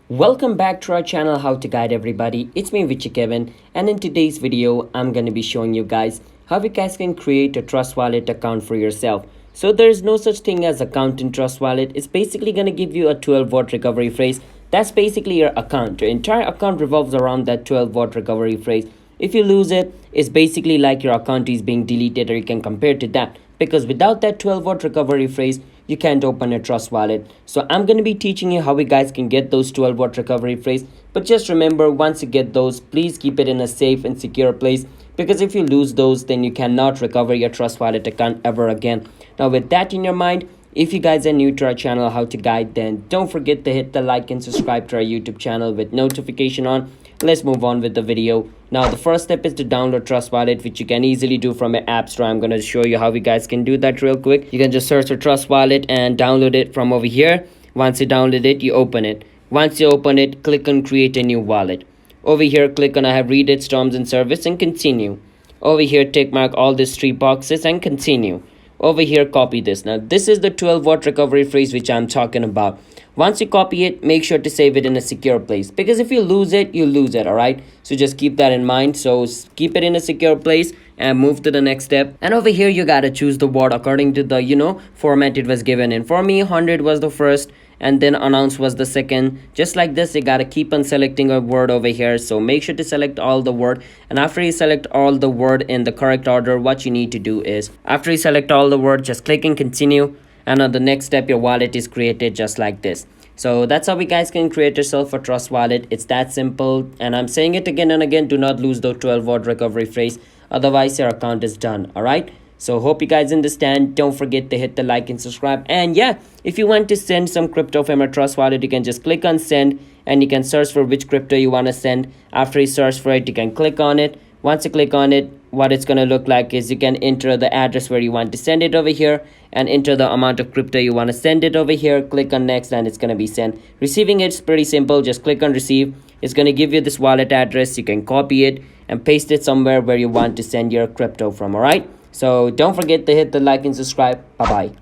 Welcome back to our channel How to Guide Everybody. It's me Vichy Kevin, and in today's video I'm going to be showing you guys how you guys can create a Trust Wallet account for yourself. So there's no such thing as account in Trust Wallet. It's basically going to give you a 12-word recovery phrase. That's basically your account. Your entire account revolves around that 12-word recovery phrase. If you lose it, it's basically like your account is being deleted, or you can compare to that, because without that 12-word recovery phrase you can't open a Trust Wallet. So I'm going to be teaching you how you guys can get those 12-word recovery phrase. But just remember, once you get those, please keep it in a safe and secure place, because if you lose those, then you cannot recover your Trust Wallet account ever again. Now with that in your mind, if you guys are new to our channel How to Guide, then don't forget to hit the like and subscribe to our YouTube channel with notification on. Let's move on with the video. Now the first step is to download Trust Wallet, which you can easily do from your app store. I'm going to show you how you guys can do that real quick. You can just search for Trust Wallet and download it from over here. Once you download it, you open it. Once you open it, click on create a new wallet. Over here, click on I have read its terms and service and continue. Over here, tick mark all these 3 boxes and continue. Over here, copy this. Now this is the 12-word recovery phrase which I'm talking about. Once you copy it, make sure to save it in a secure place, because if you lose it, you lose it. All right, so just keep that in mind. So keep it in a secure place and move to the next step. And over here you gotta choose the word according to the format it was given in. For me, 100 was the first, and then announce was the second. Just like this, you gotta keep on selecting a word over here. So make sure to select all the word, and after you select all the word in the correct order, what you need to do is, after you select all the word, just click and continue, and on the next step your wallet is created just like this. So that's how we guys can create yourself a Trust Wallet. It's that simple, and I'm saying it again and again, do not lose the 12-word recovery phrase, otherwise your account is done. All right, so hope you guys understand. Don't forget to hit the like and subscribe. And yeah, if you want to send some crypto from a Trust Wallet, you can just click on send, and you can search for which crypto you want to send. After you search for it, you can click on it. Once you click on it, what it's going to look like is you can enter the address where you want to send it over here, and enter the amount of crypto you want to send it over here. Click on next, and it's going to be sent. Receiving it's pretty simple. Just click on receive. It's going to give you this wallet address. You can copy it and paste it somewhere where you want to send your crypto from. All right, so don't forget to hit the like and subscribe. Bye bye.